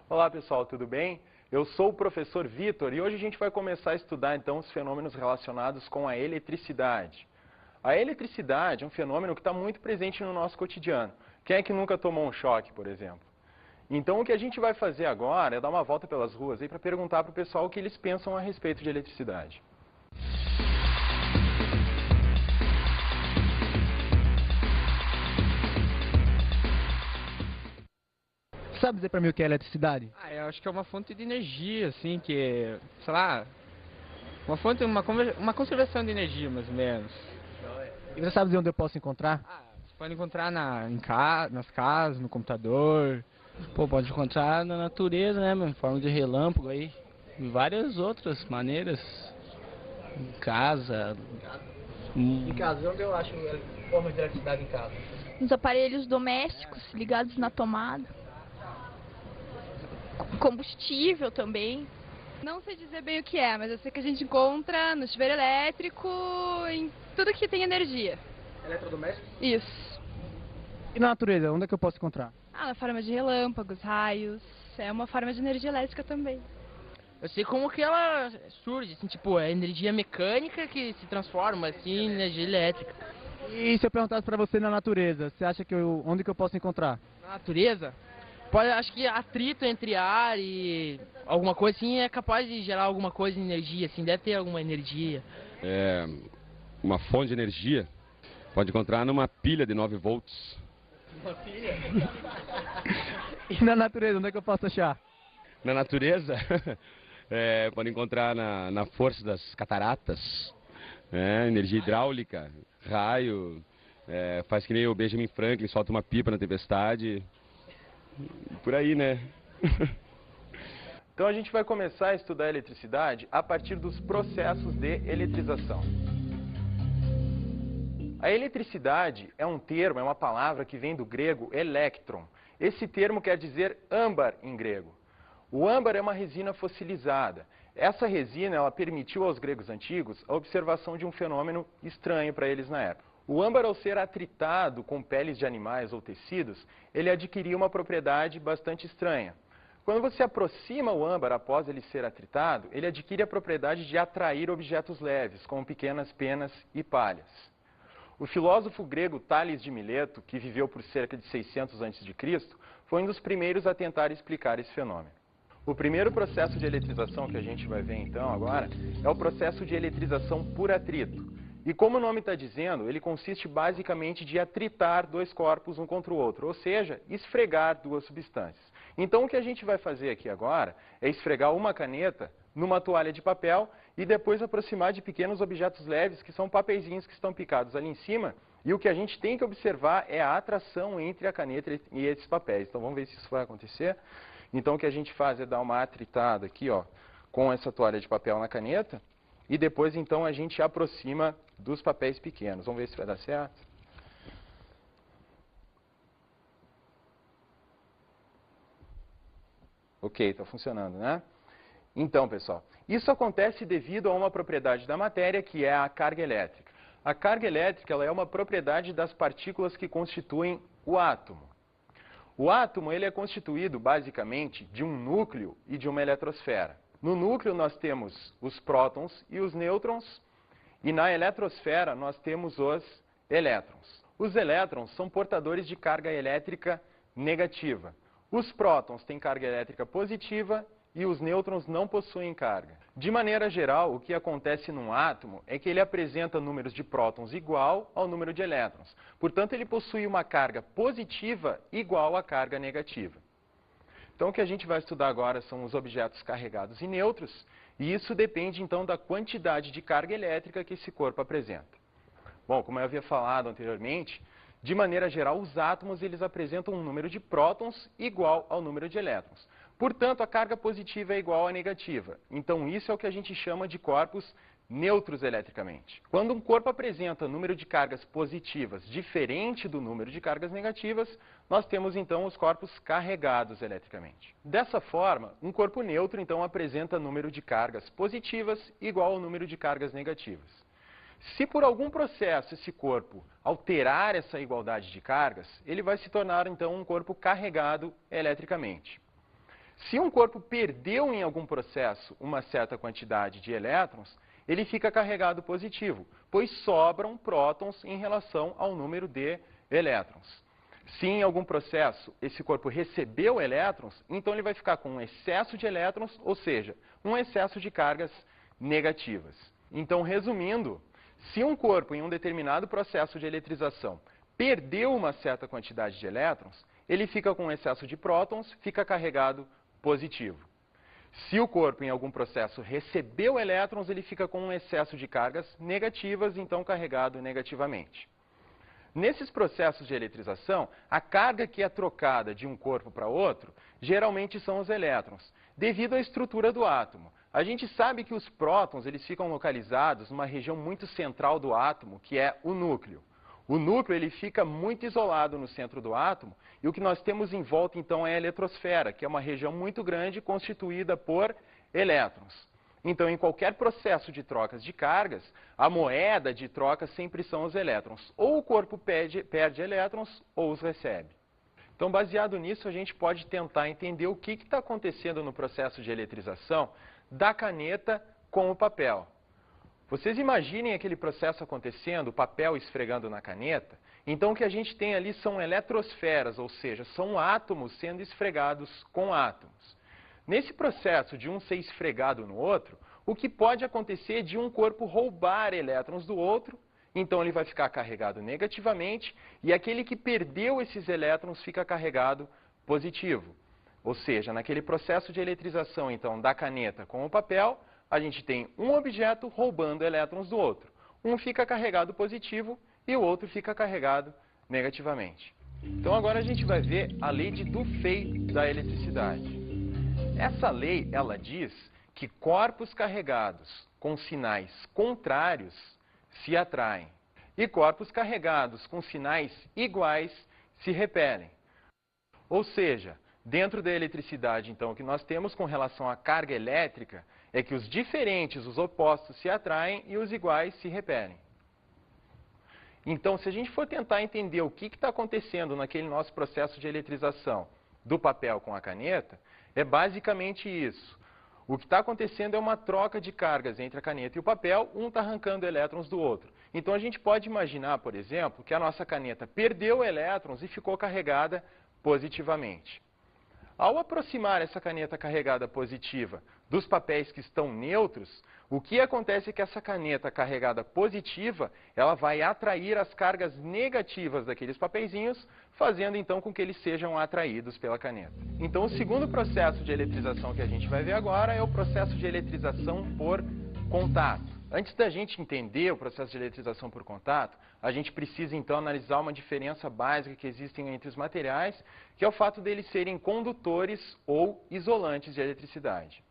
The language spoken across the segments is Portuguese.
Olá pessoal, tudo bem? Eu sou o professor Vitor e hoje a gente vai começar a estudar então os fenômenos relacionados com a eletricidade. A eletricidade é um fenômeno que está muito presente no nosso cotidiano. Quem é que nunca tomou um choque, por exemplo? Então o que a gente vai fazer agora é dar uma volta pelas ruas para perguntar para o pessoal o que eles pensam a respeito de eletricidade. Sabe dizer pra mim o que é eletricidade? Eu acho que é uma fonte de energia, assim, que, sei lá, uma conservação de energia, mais ou menos. E você sabe dizer onde eu posso encontrar? Você pode encontrar nas casas, no computador. Pô, pode encontrar na natureza, né, em forma de relâmpago aí. E várias outras maneiras. Em casa. Em casa, onde eu acho forma de eletricidade em casa? Nos aparelhos domésticos ligados na tomada. Combustível também. Não sei dizer bem o que é, mas eu sei que a gente encontra no chuveiro elétrico, em tudo que tem energia. Eletrodoméstico? Isso. E na natureza, onde é que eu posso encontrar? Na forma de relâmpagos, raios, é uma forma de energia elétrica também. Eu sei como que ela surge, assim, tipo, é energia mecânica que se transforma, assim, em energia elétrica. E se eu perguntasse pra você na natureza, você acha que onde que eu posso encontrar? Na natureza, acho que atrito entre ar e alguma coisa assim é capaz de gerar alguma coisa de energia, assim, deve ter alguma energia. Uma fonte de energia, pode encontrar numa pilha de 9 volts. Uma pilha? E na natureza, onde é que eu posso achar? Na natureza, pode encontrar na força das cataratas, energia hidráulica, raio, faz que nem o Benjamin Franklin, solta uma pipa na tempestade, por aí, né? Então a gente vai começar a estudar a eletricidade a partir dos processos de eletrização. A eletricidade é um termo, é uma palavra que vem do grego eléktron. Esse termo quer dizer âmbar em grego. O âmbar é uma resina fossilizada. Essa resina ela permitiu aos gregos antigos a observação de um fenômeno estranho para eles na época. O âmbar, ao ser atritado com peles de animais ou tecidos, ele adquiria uma propriedade bastante estranha. Quando você aproxima o âmbar após ele ser atritado, ele adquire a propriedade de atrair objetos leves, como pequenas penas e palhas. O filósofo grego Tales de Mileto, que viveu por cerca de 600 a.C., foi um dos primeiros a tentar explicar esse fenômeno. O primeiro processo de eletrização que a gente vai ver então agora é o processo de eletrização por atrito. E como o nome está dizendo, ele consiste basicamente de atritar dois corpos um contra o outro, ou seja, esfregar duas substâncias. Então o que a gente vai fazer aqui agora é esfregar uma caneta numa toalha de papel e depois aproximar de pequenos objetos leves, que são papeizinhos que estão picados ali em cima. E o que a gente tem que observar é a atração entre a caneta e esses papéis. Então vamos ver se isso vai acontecer. Então o que a gente faz é dar uma atritada aqui, ó, com essa toalha de papel na caneta. E depois então a gente aproxima dos papéis pequenos. Vamos ver se vai dar certo. Ok, está funcionando, né? Então, pessoal, isso acontece devido a uma propriedade da matéria que é a carga elétrica. A carga elétrica ela é uma propriedade das partículas que constituem o átomo. O átomo ele é constituído basicamente de um núcleo e de uma eletrosfera. No núcleo nós temos os prótons e os nêutrons, e na eletrosfera nós temos os elétrons. Os elétrons são portadores de carga elétrica negativa. Os prótons têm carga elétrica positiva e os nêutrons não possuem carga. De maneira geral, o que acontece num átomo é que ele apresenta números de prótons igual ao número de elétrons. Portanto, ele possui uma carga positiva igual à carga negativa. Então, o que a gente vai estudar agora são os objetos carregados e neutros, e isso depende, então, da quantidade de carga elétrica que esse corpo apresenta. Bom, como eu havia falado anteriormente, de maneira geral, os átomos eles apresentam um número de prótons igual ao número de elétrons. Portanto, a carga positiva é igual à negativa. Então, isso é o que a gente chama de corpos neutros eletricamente. Quando um corpo apresenta número de cargas positivas diferente do número de cargas negativas, nós temos então os corpos carregados eletricamente. Dessa forma, um corpo neutro então apresenta número de cargas positivas igual ao número de cargas negativas. Se por algum processo esse corpo alterar essa igualdade de cargas, ele vai se tornar então um corpo carregado eletricamente. Se um corpo perdeu em algum processo uma certa quantidade de elétrons, ele fica carregado positivo, pois sobram prótons em relação ao número de elétrons. Se em algum processo esse corpo recebeu elétrons, então ele vai ficar com um excesso de elétrons, ou seja, um excesso de cargas negativas. Então, resumindo, se um corpo em um determinado processo de eletrização perdeu uma certa quantidade de elétrons, ele fica com um excesso de prótons, fica carregado positivo. Se o corpo em algum processo recebeu elétrons, ele fica com um excesso de cargas negativas, então carregado negativamente. Nesses processos de eletrização, a carga que é trocada de um corpo para outro, geralmente são os elétrons, devido à estrutura do átomo. A gente sabe que os prótons eles ficam localizados numa região muito central do átomo, que é o núcleo. O núcleo ele fica muito isolado no centro do átomo, e o que nós temos em volta então é a eletrosfera, que é uma região muito grande constituída por elétrons. Então, em qualquer processo de trocas de cargas, a moeda de troca sempre são os elétrons. Ou o corpo perde elétrons, ou os recebe. Então, baseado nisso, a gente pode tentar entender o que está acontecendo no processo de eletrização da caneta com o papel. Vocês imaginem aquele processo acontecendo, o papel esfregando na caneta. Então, o que a gente tem ali são eletrosferas, ou seja, são átomos sendo esfregados com átomos. Nesse processo de um ser esfregado no outro, o que pode acontecer é de um corpo roubar elétrons do outro, então ele vai ficar carregado negativamente, e aquele que perdeu esses elétrons fica carregado positivo. Ou seja, naquele processo de eletrização então da caneta com o papel, a gente tem um objeto roubando elétrons do outro. Um fica carregado positivo e o outro fica carregado negativamente. Então agora a gente vai ver a lei de Dufay da eletricidade. Essa lei, ela diz que corpos carregados com sinais contrários se atraem e corpos carregados com sinais iguais se repelem. Ou seja, dentro da eletricidade, então, o que nós temos com relação à carga elétrica é que os diferentes, os opostos, se atraem e os iguais se repelem. Então, se a gente for tentar entender o que está acontecendo naquele nosso processo de eletrização do papel com a caneta, é basicamente isso. O que está acontecendo é uma troca de cargas entre a caneta e o papel, um está arrancando elétrons do outro. Então a gente pode imaginar, por exemplo, que a nossa caneta perdeu elétrons e ficou carregada positivamente. Ao aproximar essa caneta carregada positiva dos papéis que estão neutros, o que acontece é que essa caneta carregada positiva, ela vai atrair as cargas negativas daqueles papeizinhos, fazendo então com que eles sejam atraídos pela caneta. Então o segundo processo de eletrização que a gente vai ver agora é o processo de eletrização por contato. Antes da gente entender o processo de eletrização por contato, a gente precisa então analisar uma diferença básica que existe entre os materiais, que é o fato deles serem condutores ou isolantes de eletricidade.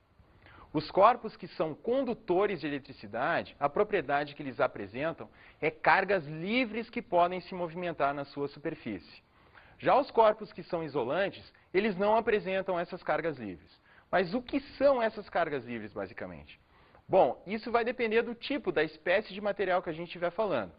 Os corpos que são condutores de eletricidade, a propriedade que eles apresentam é cargas livres que podem se movimentar na sua superfície. Já os corpos que são isolantes, eles não apresentam essas cargas livres. Mas o que são essas cargas livres, basicamente? Bom, isso vai depender do tipo, da espécie de material que a gente estiver falando.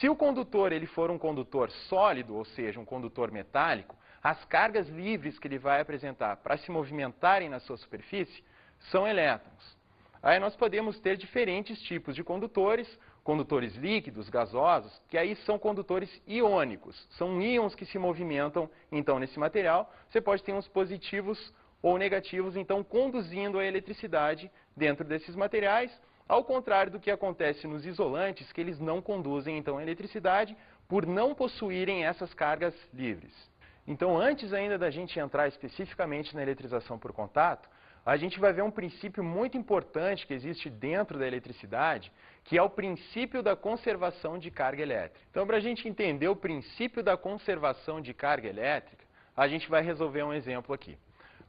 Se o condutor ele for um condutor sólido, ou seja, um condutor metálico, as cargas livres que ele vai apresentar para se movimentarem na sua superfície são elétrons. Aí nós podemos ter diferentes tipos de condutores, condutores líquidos, gasosos, que aí são condutores iônicos. São íons que se movimentam, então, nesse material. Você pode ter uns positivos ou negativos, então, conduzindo a eletricidade dentro desses materiais, ao contrário do que acontece nos isolantes, que eles não conduzem, então, a eletricidade, por não possuírem essas cargas livres. Então, antes ainda da gente entrar especificamente na eletrização por contato, a gente vai ver um princípio muito importante que existe dentro da eletricidade, que é o princípio da conservação de carga elétrica. Então, para a gente entender o princípio da conservação de carga elétrica, a gente vai resolver um exemplo aqui.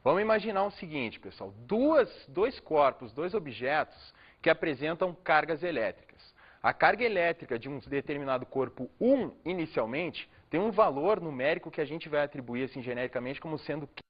Vamos imaginar o seguinte, pessoal, dois corpos, dois objetos que apresentam cargas elétricas. A carga elétrica de um determinado corpo 1, inicialmente, tem um valor numérico que a gente vai atribuir assim, genericamente como sendo Q.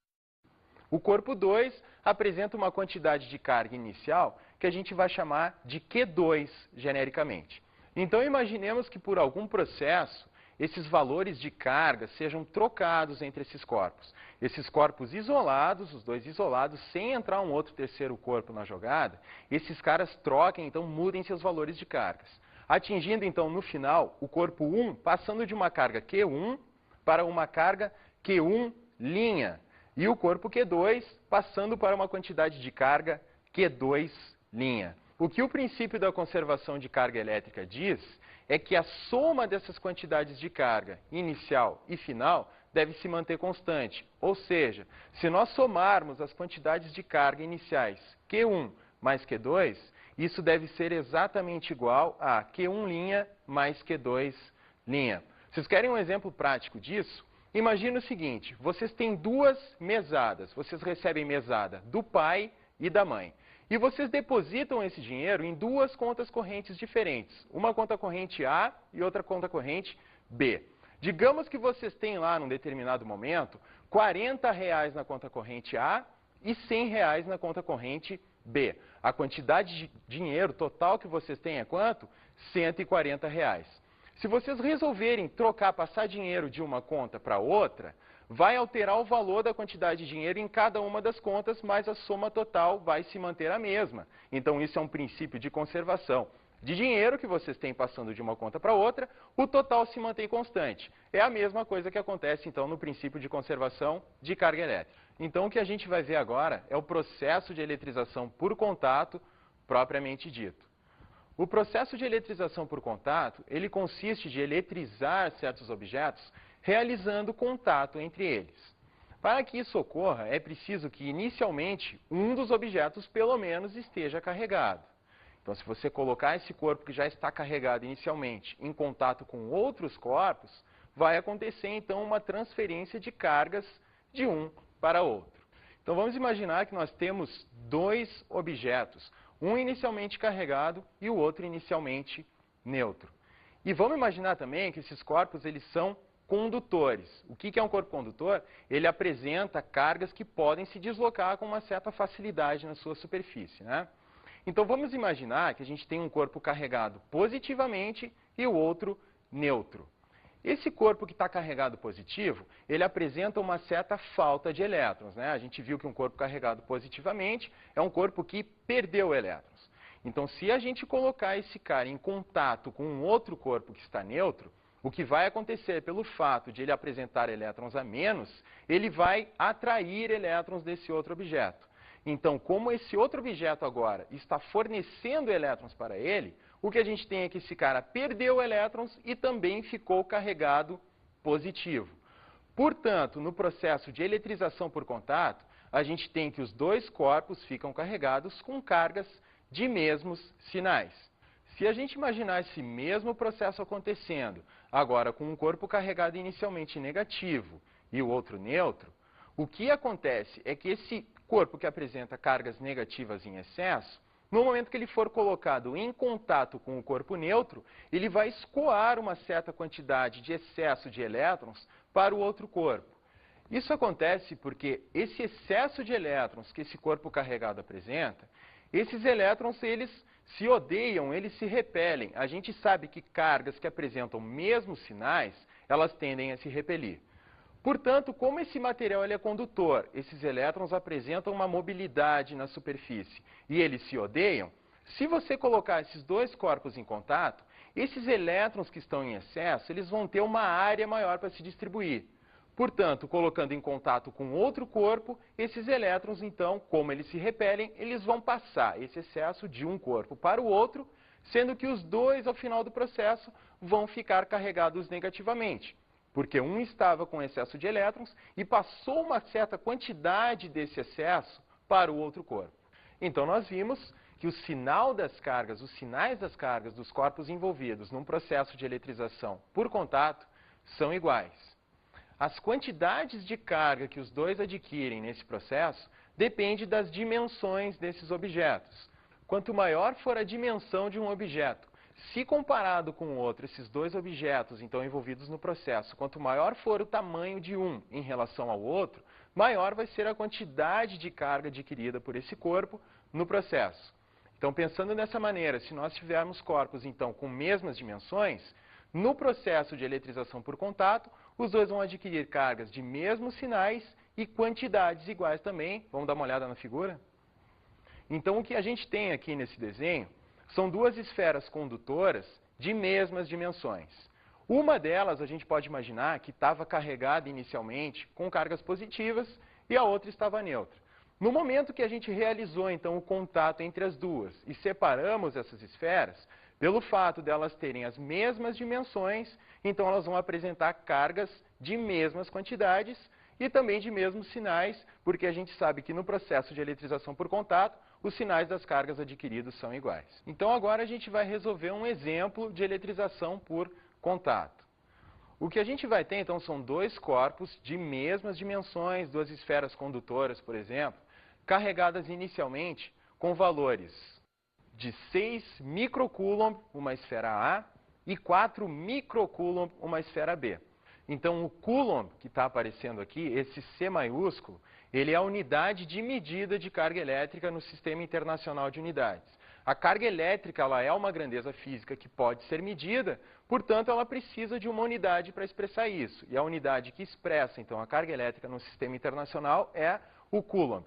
O corpo 2 apresenta uma quantidade de carga inicial que a gente vai chamar de Q2 genericamente. Então imaginemos que por algum processo esses valores de carga sejam trocados entre esses corpos. Esses corpos isolados, os dois isolados, sem entrar um outro terceiro corpo na jogada, esses caras troquem, então mudem seus valores de cargas. Atingindo então no final o corpo 1, passando de uma carga Q1 para uma carga Q1', e o corpo Q2 passando para uma quantidade de carga Q2'. O que o princípio da conservação de carga elétrica diz é que a soma dessas quantidades de carga inicial e final deve se manter constante. Ou seja, se nós somarmos as quantidades de carga iniciais Q1 mais Q2, isso deve ser exatamente igual a Q1' mais Q2'. Vocês querem um exemplo prático disso? Imagina o seguinte, vocês têm duas mesadas, vocês recebem mesada do pai e da mãe. E vocês depositam esse dinheiro em duas contas correntes diferentes, uma conta corrente A e outra conta corrente B. Digamos que vocês têm lá, num determinado momento, R$40 na conta corrente A e R$100 na conta corrente B. A quantidade de dinheiro total que vocês têm é quanto? R$140. Se vocês resolverem trocar, passar dinheiro de uma conta para outra, vai alterar o valor da quantidade de dinheiro em cada uma das contas, mas a soma total vai se manter a mesma. Então isso é um princípio de conservação de dinheiro que vocês têm passando de uma conta para outra, o total se mantém constante. É a mesma coisa que acontece então no princípio de conservação de carga elétrica. Então o que a gente vai ver agora é o processo de eletrização por contato propriamente dito. O processo de eletrização por contato, ele consiste de eletrizar certos objetos realizando contato entre eles. Para que isso ocorra, é preciso que inicialmente um dos objetos pelo menos esteja carregado. Então, se você colocar esse corpo que já está carregado inicialmente em contato com outros corpos, vai acontecer então uma transferência de cargas de um para outro. Então, vamos imaginar que nós temos dois objetos, um inicialmente carregado e o outro inicialmente neutro. E vamos imaginar também que esses corpos eles são condutores. O que é um corpo condutor? Ele apresenta cargas que podem se deslocar com uma certa facilidade na sua superfície, né? Então vamos imaginar que a gente tem um corpo carregado positivamente e o outro neutro. Esse corpo que está carregado positivo, ele apresenta uma certa falta de elétrons, né? A gente viu que um corpo carregado positivamente é um corpo que perdeu elétrons. Então, se a gente colocar esse cara em contato com um outro corpo que está neutro, o que vai acontecer pelo fato de ele apresentar elétrons a menos, ele vai atrair elétrons desse outro objeto. Então, como esse outro objeto agora está fornecendo elétrons para ele, o que a gente tem é que esse cara perdeu elétrons e também ficou carregado positivo. Portanto, no processo de eletrização por contato, a gente tem que os dois corpos ficam carregados com cargas de mesmos sinais. Se a gente imaginar esse mesmo processo acontecendo, agora com um corpo carregado inicialmente negativo e o outro neutro, o que acontece é que esse corpo que apresenta cargas negativas em excesso, no momento que ele for colocado em contato com o corpo neutro, ele vai escoar uma certa quantidade de excesso de elétrons para o outro corpo. Isso acontece porque esse excesso de elétrons que esse corpo carregado apresenta, esses elétrons eles se odeiam, eles se repelem. A gente sabe que cargas que apresentam mesmos sinais, elas tendem a se repelir. Portanto, como esse material ele é condutor, esses elétrons apresentam uma mobilidade na superfície e eles se odeiam, se você colocar esses dois corpos em contato, esses elétrons que estão em excesso, eles vão ter uma área maior para se distribuir. Portanto, colocando em contato com outro corpo, esses elétrons, então, como eles se repelem, eles vão passar esse excesso de um corpo para o outro, sendo que os dois, ao final do processo, vão ficar carregados negativamente. Porque um estava com excesso de elétrons e passou uma certa quantidade desse excesso para o outro corpo. Então, nós vimos que o sinal das cargas, os sinais das cargas dos corpos envolvidos num processo de eletrização por contato são iguais. As quantidades de carga que os dois adquirem nesse processo depende das dimensões desses objetos. Quanto maior for a dimensão de um objeto, se comparado com o outro, esses dois objetos então envolvidos no processo, quanto maior for o tamanho de um em relação ao outro, maior vai ser a quantidade de carga adquirida por esse corpo no processo. Então, Então, pensando dessa maneira, se nós tivermos corpos, então, com mesmas dimensões, no processo de eletrização por contato, os dois vão adquirir cargas de mesmos sinais e quantidades iguais também. Vamos dar uma olhada na figura? Então, o que a gente tem aqui nesse desenho são duas esferas condutoras de mesmas dimensões. Uma delas, a gente pode imaginar que estava carregada inicialmente com cargas positivas e a outra estava neutra. No momento que a gente realizou, então, o contato entre as duas e separamos essas esferas, pelo fato de elas terem as mesmas dimensões, então elas vão apresentar cargas de mesmas quantidades e também de mesmos sinais, porque a gente sabe que no processo de eletrização por contato, os sinais das cargas adquiridos são iguais. Então agora a gente vai resolver um exemplo de eletrização por contato. O que a gente vai ter, então, são dois corpos de mesmas dimensões, duas esferas condutoras, por exemplo, carregadas inicialmente com valores de 6 microcoulomb, uma esfera A, e 4 microcoulomb, uma esfera B. Então, o coulomb, que está aparecendo aqui, esse C maiúsculo, ele é a unidade de medida de carga elétrica no Sistema Internacional de Unidades. A carga elétrica ela é uma grandeza física que pode ser medida, portanto, ela precisa de uma unidade para expressar isso. E a unidade que expressa, então, a carga elétrica no Sistema Internacional é o coulomb.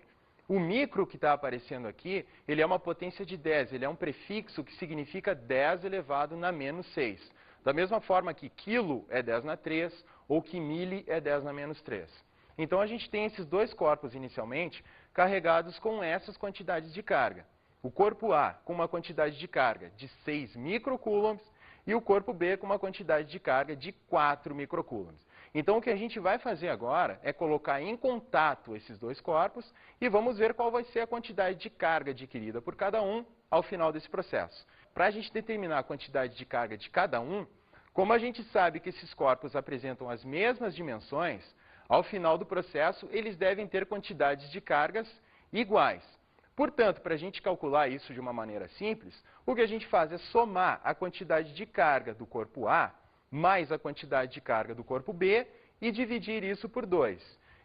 O micro que está aparecendo aqui, ele é uma potência de 10, ele é um prefixo que significa 10 elevado na menos 6. Da mesma forma que quilo é 10 na 3, ou que mili é 10 na menos 3. Então a gente tem esses dois corpos inicialmente carregados com essas quantidades de carga. O corpo A com uma quantidade de carga de 6 microcoulombs e o corpo B com uma quantidade de carga de 4 microcoulombs. Então o que a gente vai fazer agora é colocar em contato esses dois corpos e vamos ver qual vai ser a quantidade de carga adquirida por cada um ao final desse processo. Para a gente determinar a quantidade de carga de cada um, como a gente sabe que esses corpos apresentam as mesmas dimensões, ao final do processo eles devem ter quantidades de cargas iguais. Portanto, para a gente calcular isso de uma maneira simples, o que a gente faz é somar a quantidade de carga do corpo A mais a quantidade de carga do corpo B e dividir isso por 2.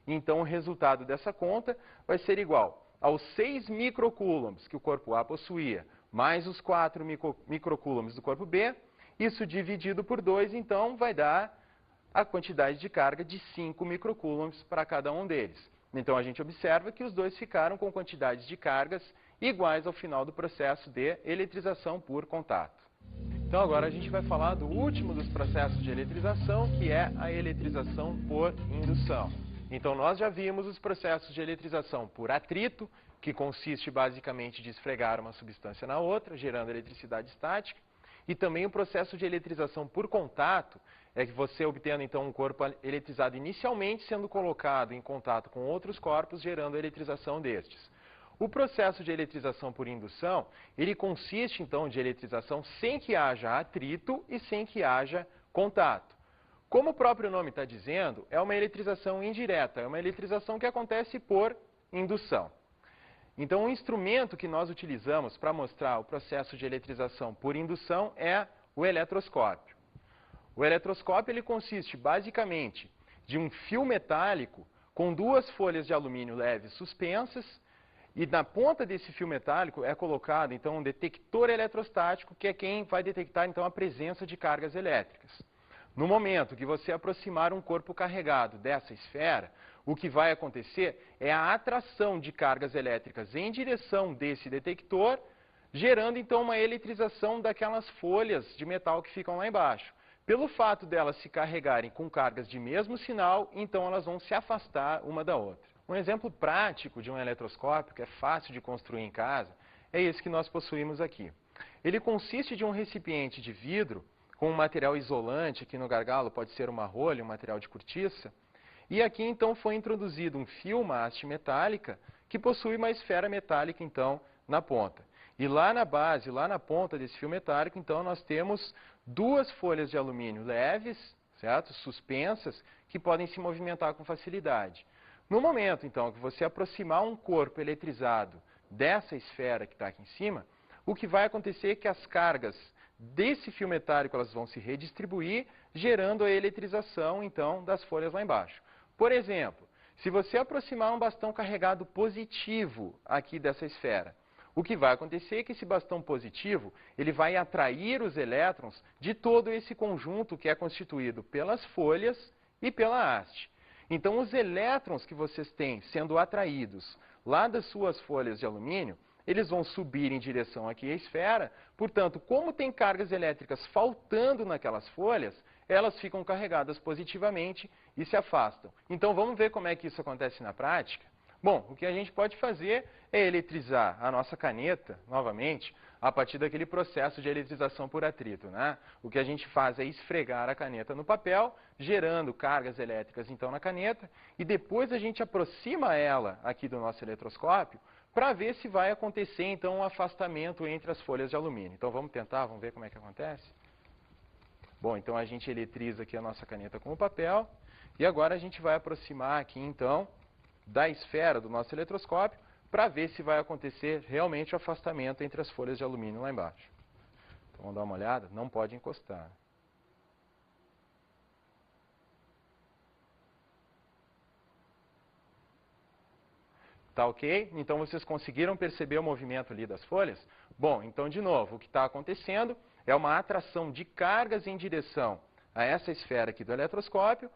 Então, o resultado dessa conta vai ser igual aos 6 microcoulombs que o corpo A possuía, mais os 4 microcoulombs do corpo B. Isso dividido por 2, então, vai dar a quantidade de carga de 5 microcoulombs para cada um deles. Então, a gente observa que os dois ficaram com quantidades de cargas iguais ao final do processo de eletrização por contato. Então, agora a gente vai falar do último dos processos de eletrização, que é a eletrização por indução. Então, nós já vimos os processos de eletrização por atrito, que consiste basicamente de esfregar uma substância na outra, gerando eletricidade estática. E também o processo de eletrização por contato, é que você obtendo então um corpo eletrizado inicialmente sendo colocado em contato com outros corpos, gerando a eletrização destes. O processo de eletrização por indução, ele consiste então de eletrização sem que haja atrito e sem que haja contato. Como o próprio nome está dizendo, é uma eletrização indireta, é uma eletrização que acontece por indução. Então, o instrumento que nós utilizamos para mostrar o processo de eletrização por indução é o eletroscópio. O eletroscópio ele consiste basicamente de um fio metálico com duas folhas de alumínio leve suspensas e na ponta desse fio metálico é colocado então um detector eletrostático que é quem vai detectar então a presença de cargas elétricas. No momento que você aproximar um corpo carregado dessa esfera, o que vai acontecer é a atração de cargas elétricas em direção desse detector, gerando então uma eletrização daquelas folhas de metal que ficam lá embaixo. Pelo fato delas se carregarem com cargas de mesmo sinal, então elas vão se afastar uma da outra. Um exemplo prático de um eletroscópio, que é fácil de construir em casa, é esse que nós possuímos aqui. Ele consiste de um recipiente de vidro com um material isolante, aqui no gargalo pode ser uma rolha, um material de cortiça, e aqui então foi introduzido um fio, uma haste metálica, que possui uma esfera metálica então na ponta. E lá na base, lá na ponta desse fio metálico, então nós temos duas folhas de alumínio leves, certo? Suspensas, que podem se movimentar com facilidade. No momento, então, que você aproximar um corpo eletrizado dessa esfera que está aqui em cima, o que vai acontecer é que as cargas desse fio metálico elas vão se redistribuir, gerando a eletrização, então, das folhas lá embaixo. Por exemplo, se você aproximar um bastão carregado positivo aqui dessa esfera, O que vai acontecer é que esse bastão positivo, ele vai atrair os elétrons de todo esse conjunto que é constituído pelas folhas e pela haste. Então, os elétrons que vocês têm sendo atraídos lá das suas folhas de alumínio, eles vão subir em direção aqui à esfera. Portanto, como tem cargas elétricas faltando naquelas folhas, elas ficam carregadas positivamente e se afastam. Então, vamos ver como é que isso acontece na prática? Bom, o que a gente pode fazer é eletrizar a nossa caneta, novamente, a partir daquele processo de eletrização por atrito, né? O que a gente faz é esfregar a caneta no papel, gerando cargas elétricas, então, na caneta, e depois a gente aproxima ela aqui do nosso eletroscópio para ver se vai acontecer, então, um afastamento entre as folhas de alumínio. Então, vamos tentar, vamos ver como é que acontece? Bom, então a gente eletriza aqui a nossa caneta com o papel, e agora a gente vai aproximar aqui, então, da esfera do nosso eletroscópio para ver se vai acontecer realmente o afastamento entre as folhas de alumínio lá embaixo. Então, vamos dar uma olhada? Não pode encostar. Tá ok? Então, vocês conseguiram perceber o movimento ali das folhas? Bom, então, de novo, o que está acontecendo é uma atração de cargas em direção a essa esfera aqui do eletroscópio.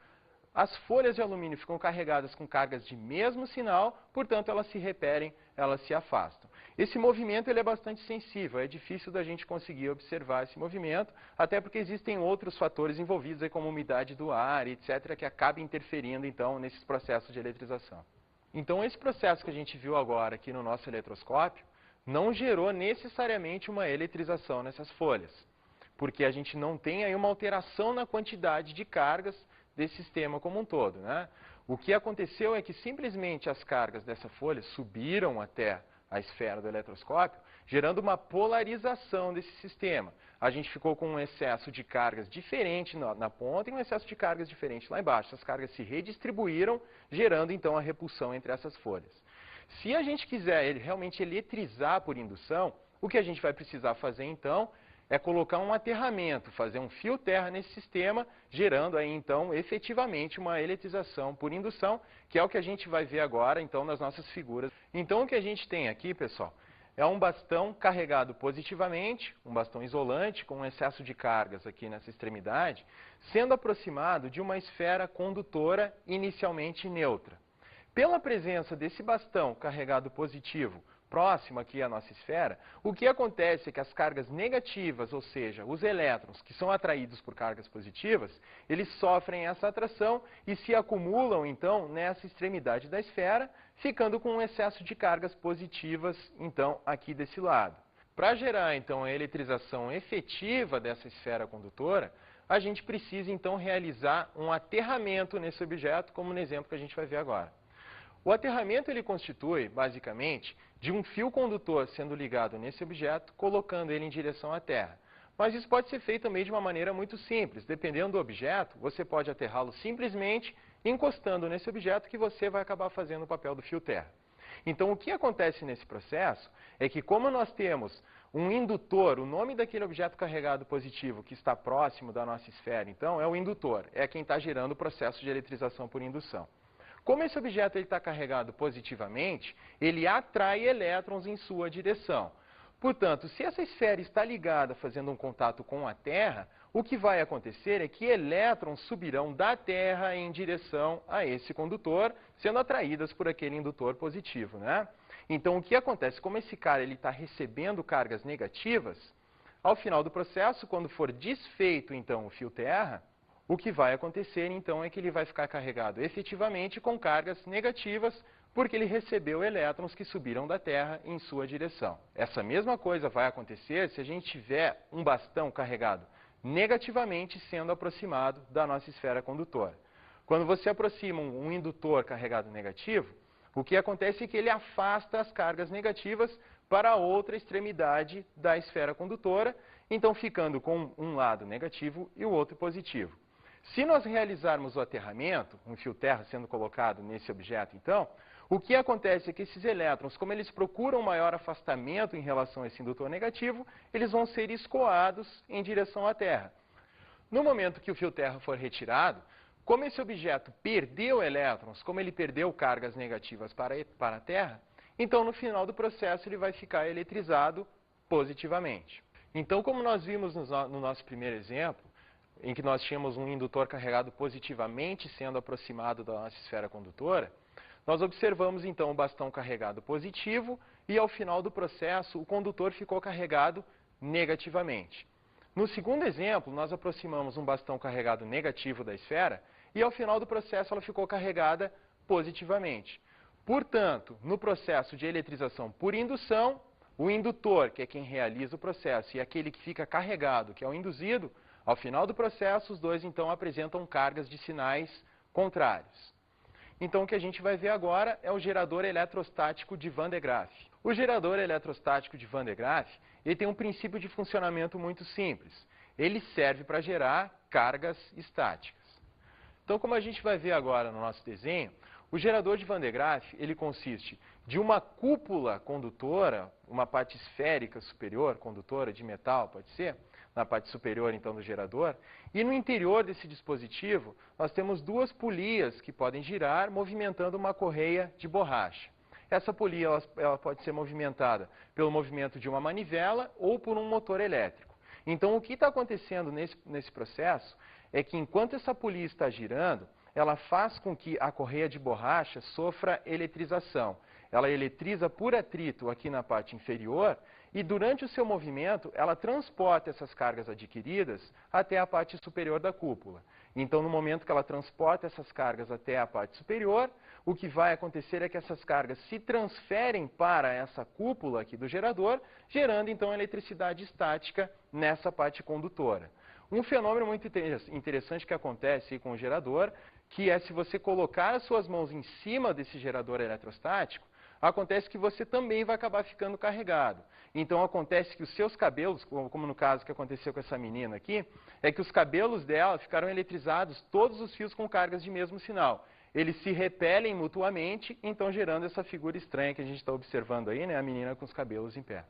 As folhas de alumínio ficam carregadas com cargas de mesmo sinal, portanto, elas se repelem, elas se afastam. Esse movimento ele é bastante sensível, é difícil da gente conseguir observar esse movimento, até porque existem outros fatores envolvidos, aí, como umidade do ar, etc., que acabam interferindo, então, nesses processos de eletrização. Então, esse processo que a gente viu agora aqui no nosso eletroscópio não gerou necessariamente uma eletrização nessas folhas, porque a gente não tem aí uma alteração na quantidade de cargas desse sistema como um todo, né? O que aconteceu é que simplesmente as cargas dessa folha subiram até a esfera do eletroscópio, gerando uma polarização desse sistema. A gente ficou com um excesso de cargas diferente na ponta e um excesso de cargas diferente lá embaixo. Essas cargas se redistribuíram, gerando então a repulsão entre essas folhas. Se a gente quiser realmente eletrizar por indução, o que a gente vai precisar fazer então é colocar um aterramento, fazer um fio terra nesse sistema, gerando aí então efetivamente uma eletrização por indução, que é o que a gente vai ver agora então nas nossas figuras. Então o que a gente tem aqui, pessoal, é um bastão carregado positivamente, um bastão isolante com um excesso de cargas aqui nessa extremidade, sendo aproximado de uma esfera condutora inicialmente neutra. Pela presença desse bastão carregado positivo próximo aqui à nossa esfera, o que acontece é que as cargas negativas, ou seja, os elétrons que são atraídos por cargas positivas, eles sofrem essa atração e se acumulam, então, nessa extremidade da esfera, ficando com um excesso de cargas positivas, então, aqui desse lado. Para gerar, então, a eletrização efetiva dessa esfera condutora, a gente precisa, então, realizar um aterramento nesse objeto, como no exemplo que a gente vai ver agora. O aterramento ele constitui, basicamente, de um fio condutor sendo ligado nesse objeto, colocando ele em direção à Terra. Mas isso pode ser feito também de uma maneira muito simples. Dependendo do objeto, você pode aterrá-lo simplesmente encostando nesse objeto que você vai acabar fazendo o papel do fio terra. Então, o que acontece nesse processo é que, como nós temos um indutor, o nome daquele objeto carregado positivo que está próximo da nossa esfera, então, é o indutor, é quem está gerando o processo de eletrização por indução. Como esse objeto está carregado positivamente, ele atrai elétrons em sua direção. Portanto, se essa esfera está ligada fazendo um contato com a Terra, o que vai acontecer é que elétrons subirão da Terra em direção a esse condutor, sendo atraídas por aquele indutor positivo, né? Então, o que acontece? Como esse cara está recebendo cargas negativas, ao final do processo, quando for desfeito então o fio terra, o que vai acontecer, então, é que ele vai ficar carregado efetivamente com cargas negativas, porque ele recebeu elétrons que subiram da Terra em sua direção. Essa mesma coisa vai acontecer se a gente tiver um bastão carregado negativamente sendo aproximado da nossa esfera condutora. Quando você aproxima um indutor carregado negativo, o que acontece é que ele afasta as cargas negativas para a outra extremidade da esfera condutora, então ficando com um lado negativo e o outro positivo. Se nós realizarmos o aterramento, um fio terra sendo colocado nesse objeto, então, o que acontece é que esses elétrons, como eles procuram maior afastamento em relação a esse indutor negativo, eles vão ser escoados em direção à Terra. No momento que o fio terra for retirado, como esse objeto perdeu elétrons, como ele perdeu cargas negativas para a Terra, então no final do processo ele vai ficar eletrizado positivamente. Então, como nós vimos no nosso primeiro exemplo, em que nós tínhamos um indutor carregado positivamente sendo aproximado da nossa esfera condutora, nós observamos então o bastão carregado positivo e ao final do processo o condutor ficou carregado negativamente. No segundo exemplo, nós aproximamos um bastão carregado negativo da esfera e ao final do processo ela ficou carregada positivamente. Portanto, no processo de eletrização por indução, o indutor, que é quem realiza o processo, e aquele que fica carregado, que é o induzido, ao final do processo, os dois então apresentam cargas de sinais contrários. Então, o que a gente vai ver agora é o gerador eletrostático de Van de Graaff. O gerador eletrostático de Van de Graaff, ele tem um princípio de funcionamento muito simples. Ele serve para gerar cargas estáticas. Então, como a gente vai ver agora no nosso desenho, o gerador de Van de Graaff, ele consiste de uma cúpula condutora, uma parte esférica superior, condutora de metal, pode ser, na parte superior então do gerador, e no interior desse dispositivo nós temos duas polias que podem girar movimentando uma correia de borracha. Essa polia ela pode ser movimentada pelo movimento de uma manivela ou por um motor elétrico. Então o que está acontecendo nesse processo é que enquanto essa polia está girando, ela faz com que a correia de borracha sofra eletrização. Ela eletriza por atrito aqui na parte inferior e durante o seu movimento ela transporta essas cargas adquiridas até a parte superior da cúpula. Então no momento que ela transporta essas cargas até a parte superior, o que vai acontecer é que essas cargas se transferem para essa cúpula aqui do gerador, gerando então eletricidade estática nessa parte condutora. Um fenômeno muito interessante que acontece com o gerador, que é se você colocar as suas mãos em cima desse gerador eletrostático, acontece que você também vai acabar ficando carregado. Então acontece que os seus cabelos, como no caso que aconteceu com essa menina aqui, é que os cabelos dela ficaram eletrizados, todos os fios com cargas de mesmo sinal. Eles se repelem mutuamente, então gerando essa figura estranha que a gente está observando aí, né, a menina com os cabelos em pé.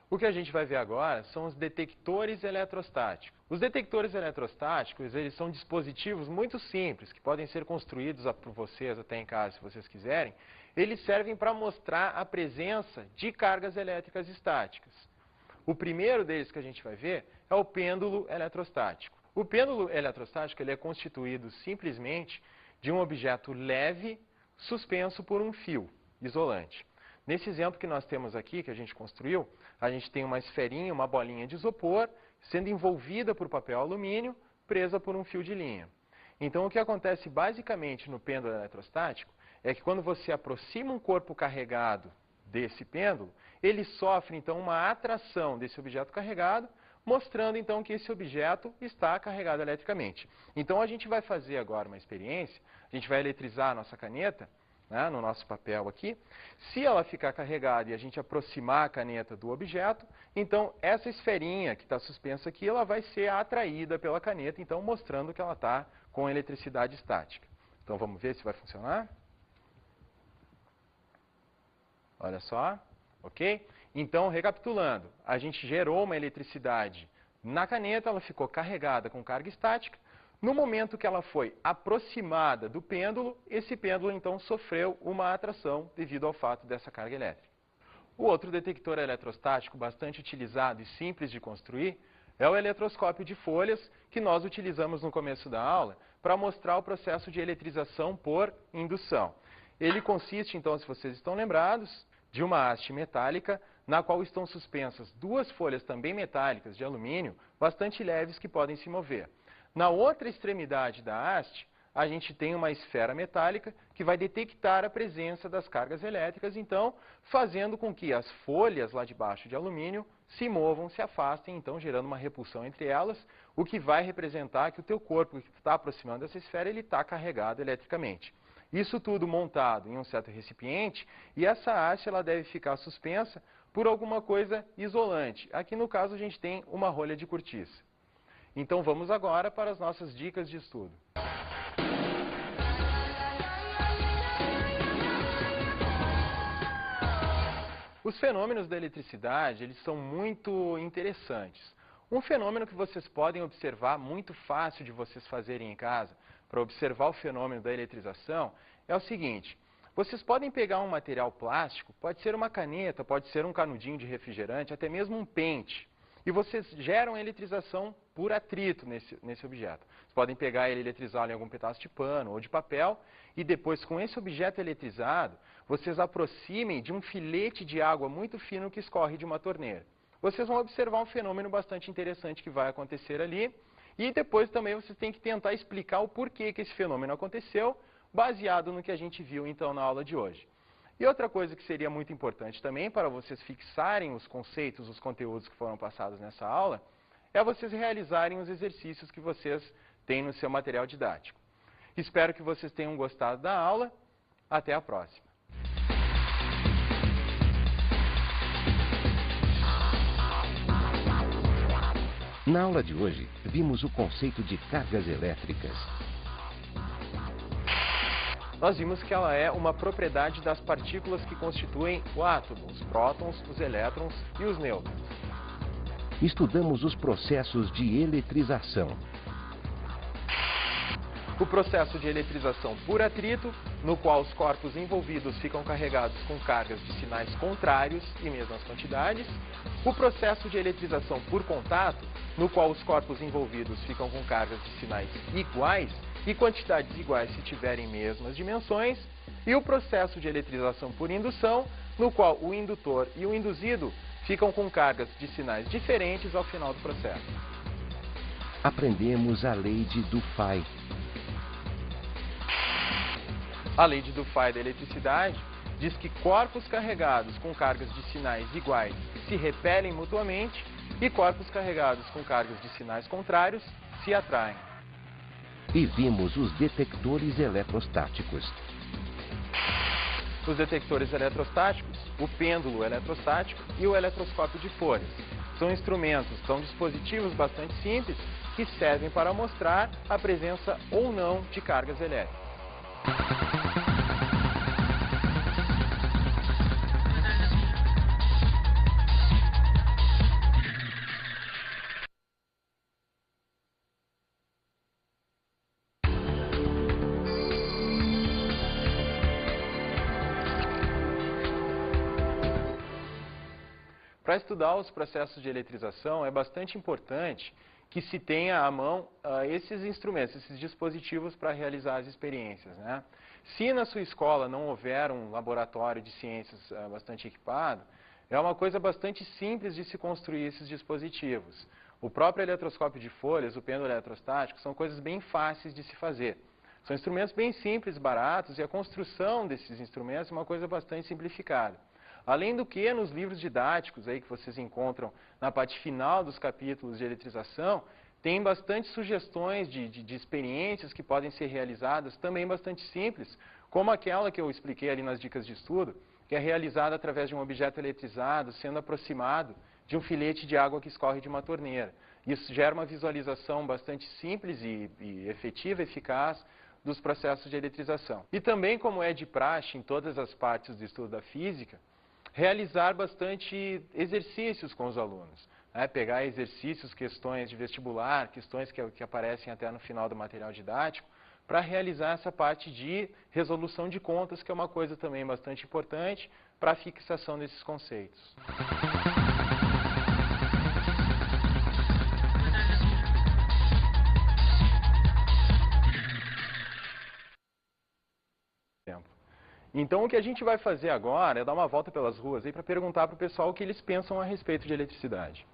O que a gente vai ver agora são os detectores eletrostáticos. Os detectores eletrostáticos, eles são dispositivos muito simples, que podem ser construídos por vocês até em casa, se vocês quiserem. Eles servem para mostrar a presença de cargas elétricas estáticas. O primeiro deles que a gente vai ver é o pêndulo eletrostático. O pêndulo eletrostático ele é constituído simplesmente de um objeto leve suspenso por um fio isolante. Nesse exemplo que nós temos aqui, que a gente construiu, a gente tem uma esferinha, uma bolinha de isopor, sendo envolvida por papel alumínio, presa por um fio de linha. Então, o que acontece basicamente no pêndulo eletrostático é que quando você aproxima um corpo carregado desse pêndulo, ele sofre, então, uma atração desse objeto carregado, mostrando, então, que esse objeto está carregado eletricamente. Então, a gente vai fazer agora uma experiência, a gente vai eletrizar a nossa caneta, né, no nosso papel aqui. Se ela ficar carregada e a gente aproximar a caneta do objeto, então essa esferinha que está suspensa aqui, ela vai ser atraída pela caneta, então mostrando que ela está com eletricidade estática. Então vamos ver se vai funcionar. Olha só, ok? Então, recapitulando, a gente gerou uma eletricidade na caneta, ela ficou carregada com carga estática. No momento que ela foi aproximada do pêndulo, esse pêndulo então sofreu uma atração devido ao fato dessa carga elétrica. O outro detector eletrostático bastante utilizado e simples de construir é o eletroscópio de folhas que nós utilizamos no começo da aula para mostrar o processo de eletrização por indução. Ele consiste então, se vocês estão lembrados, de uma haste metálica na qual estão suspensas duas folhas também metálicas de alumínio bastante leves que podem se mover. Na outra extremidade da haste, a gente tem uma esfera metálica que vai detectar a presença das cargas elétricas, então, fazendo com que as folhas lá de baixo de alumínio se movam, se afastem, então gerando uma repulsão entre elas, o que vai representar que o teu corpo que está aproximando dessa esfera, ele está carregado eletricamente. Isso tudo montado em um certo recipiente, e essa haste ela deve ficar suspensa por alguma coisa isolante. Aqui no caso a gente tem uma rolha de cortiça. Então vamos agora para as nossas dicas de estudo. Os fenômenos da eletricidade, eles são muito interessantes. Um fenômeno que vocês podem observar, muito fácil de vocês fazerem em casa, para observar o fenômeno da eletrização, é o seguinte: Vocês podem pegar um material plástico, pode ser uma caneta, pode ser um canudinho de refrigerante, até mesmo um pente. E vocês geram eletrização por atrito nesse objeto. Vocês podem pegar ele e eletrizá-lo em algum pedaço de pano ou de papel, e depois, com esse objeto eletrizado, vocês aproximem de um filete de água muito fino que escorre de uma torneira. Vocês vão observar um fenômeno bastante interessante que vai acontecer ali, e depois também vocês têm que tentar explicar o porquê que esse fenômeno aconteceu, baseado no que a gente viu então na aula de hoje. E outra coisa que seria muito importante também para vocês fixarem os conceitos, os conteúdos que foram passados nessa aula, é vocês realizarem os exercícios que vocês têm no seu material didático. Espero que vocês tenham gostado da aula. Até a próxima. Na aula de hoje, vimos o conceito de cargas elétricas. Nós vimos que ela é uma propriedade das partículas que constituem o átomo, os prótons, os elétrons e os nêutrons. Estudamos os processos de eletrização. O processo de eletrização por atrito, no qual os corpos envolvidos ficam carregados com cargas de sinais contrários e mesmas quantidades. O processo de eletrização por contato, no qual os corpos envolvidos ficam com cargas de sinais iguais e quantidades iguais se tiverem mesmas dimensões. E o processo de eletrização por indução, no qual o indutor e o induzido ficam com cargas de sinais diferentes ao final do processo. Aprendemos a lei de Dufay. A lei de Dufay da eletricidade diz que corpos carregados com cargas de sinais iguais se repelem mutuamente e corpos carregados com cargas de sinais contrários se atraem. E vimos os detectores eletrostáticos. Os detectores eletrostáticos, o pêndulo eletrostático e o eletroscópio de folhas. São instrumentos, são dispositivos bastante simples que servem para mostrar a presença ou não de cargas elétricas. Para estudar os processos de eletrização, é bastante importante que se tenha à mão esses instrumentos, esses dispositivos para realizar as experiências, né? Se na sua escola não houver um laboratório de ciências bastante equipado, é uma coisa bastante simples de se construir esses dispositivos. O próprio eletroscópio de folhas, o pêndulo eletrostático, são coisas bem fáceis de se fazer. São instrumentos bem simples, baratos, e a construção desses instrumentos é uma coisa bastante simplificada. Além do que, nos livros didáticos aí que vocês encontram na parte final dos capítulos de eletrização, tem bastante sugestões de experiências que podem ser realizadas, também bastante simples, como aquela que eu expliquei ali nas dicas de estudo, que é realizada através de um objeto eletrizado sendo aproximado de um filete de água que escorre de uma torneira. Isso gera uma visualização bastante simples e efetiva, eficaz, dos processos de eletrização. E também, como é de praxe em todas as partes do estudo da física, realizar bastante exercícios com os alunos. Pegar exercícios, questões de vestibular, questões que aparecem até no final do material didático, para realizar essa parte de resolução de contas, que é uma coisa também bastante importante para a fixação desses conceitos. Então, o que a gente vai fazer agora é dar uma volta pelas ruas para perguntar para o pessoal o que eles pensam a respeito de eletricidade.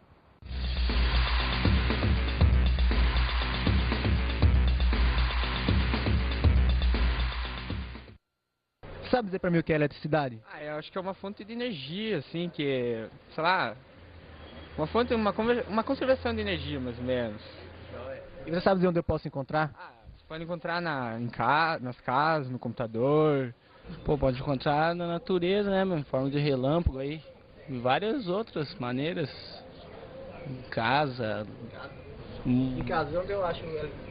Sabe dizer para mim o que é eletricidade? Eu acho que é uma fonte de energia, assim, que, sei lá, uma conservação de energia, mais ou menos. E você sabe dizer onde eu posso encontrar? Você pode encontrar nas casas, no computador. Pô, pode encontrar na natureza, né, em forma de relâmpago aí. E várias outras maneiras. Em casa. Em casa, onde eu acho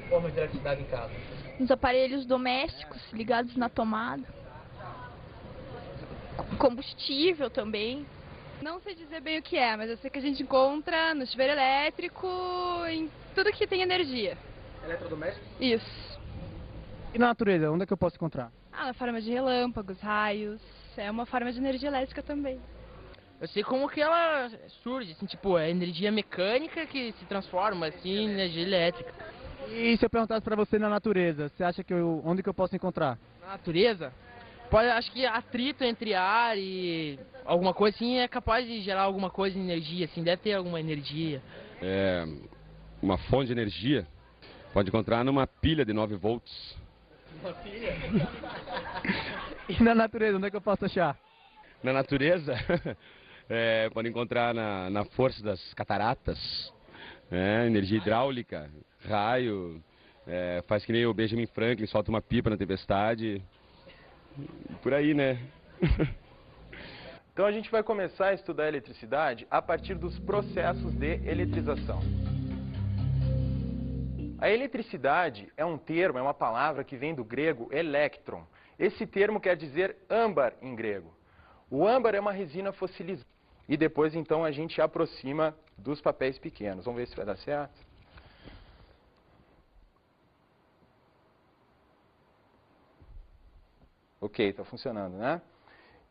formas de eletricidade em casa? Nos aparelhos domésticos ligados na tomada. Combustível também. Não sei dizer bem o que é, mas eu sei que a gente encontra no chuveiro elétrico, em tudo que tem energia. Eletrodoméstico? Isso. E na natureza, onde é que eu posso encontrar? Na forma de relâmpagos, raios. É uma forma de energia elétrica também. Eu sei como que ela surge, assim, tipo, é energia mecânica que se transforma, assim, em energia elétrica. E se eu perguntasse pra você na natureza, você acha que onde que eu posso encontrar? Na natureza, acho que atrito entre ar e alguma coisa assim é capaz de gerar alguma coisa de energia, assim, deve ter alguma energia. Uma fonte de energia pode encontrar numa pilha de 9 volts. Uma pilha? E na natureza, onde é que eu posso achar? Na natureza, pode encontrar na força das cataratas, energia hidráulica, raio, faz que nem o Benjamin Franklin, solta uma pipa na tempestade, por aí, né? Então a gente vai começar a estudar a eletricidade a partir dos processos de eletrização. A eletricidade é um termo, é uma palavra que vem do grego eléktron. Esse termo quer dizer âmbar em grego. O âmbar é uma resina fossilizada. E depois, então, a gente aproxima dos papéis pequenos. Vamos ver se vai dar certo. Ok, está funcionando, né?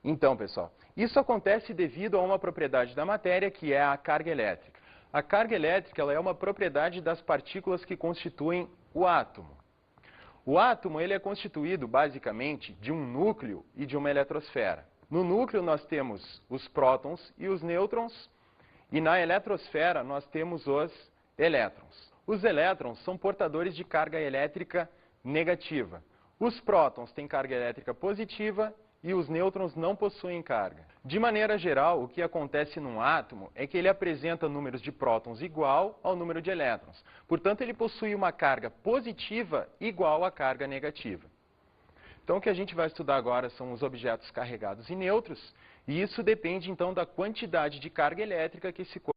Então, pessoal, isso acontece devido a uma propriedade da matéria, que é a carga elétrica. A carga elétrica ela é uma propriedade das partículas que constituem o átomo. O átomo ele é constituído, basicamente, de um núcleo e de uma eletrosfera. No núcleo nós temos os prótons e os nêutrons, e na eletrosfera nós temos os elétrons. Os elétrons são portadores de carga elétrica negativa. Os prótons têm carga elétrica positiva e os nêutrons não possuem carga. De maneira geral, o que acontece num átomo é que ele apresenta números de prótons igual ao número de elétrons. Portanto, ele possui uma carga positiva igual à carga negativa. Então, o que a gente vai estudar agora são os objetos carregados e neutros, e isso depende, então, da quantidade de carga elétrica que esse corpo...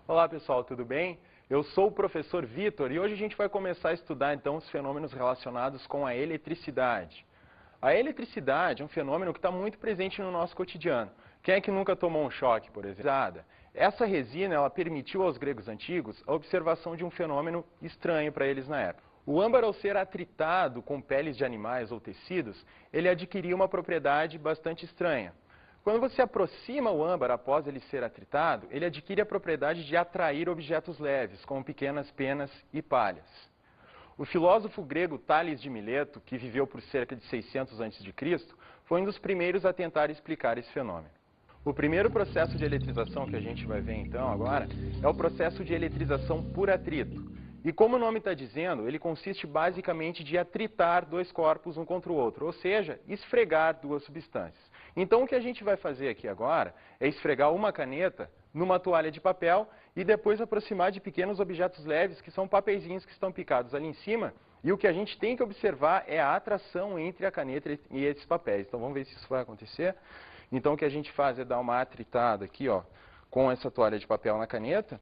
Olá pessoal, tudo bem? Eu sou o professor Vitor e hoje a gente vai começar a estudar então os fenômenos relacionados com a eletricidade. A eletricidade é um fenômeno que está muito presente no nosso cotidiano. Quem é que nunca tomou um choque, por exemplo? Essa resina ela permitiu aos gregos antigos a observação de um fenômeno estranho para eles na época. O âmbar, ao ser atritado com peles de animais ou tecidos, ele adquiria uma propriedade bastante estranha. Quando você aproxima o âmbar após ele ser atritado, ele adquire a propriedade de atrair objetos leves, como pequenas penas e palhas. O filósofo grego Tales de Mileto, que viveu por cerca de 600 a.C., foi um dos primeiros a tentar explicar esse fenômeno. O primeiro processo de eletrização que a gente vai ver então agora é o processo de eletrização por atrito. E como o nome está dizendo, ele consiste basicamente de atritar dois corpos um contra o outro, ou seja, esfregar duas substâncias. Então o que a gente vai fazer aqui agora é esfregar uma caneta numa toalha de papel e depois aproximar de pequenos objetos leves, que são papeizinhos que estão picados ali em cima. E o que a gente tem que observar é a atração entre a caneta e esses papéis. Então vamos ver se isso vai acontecer. Então o que a gente faz é dar uma atritada aqui, ó, com essa toalha de papel na caneta.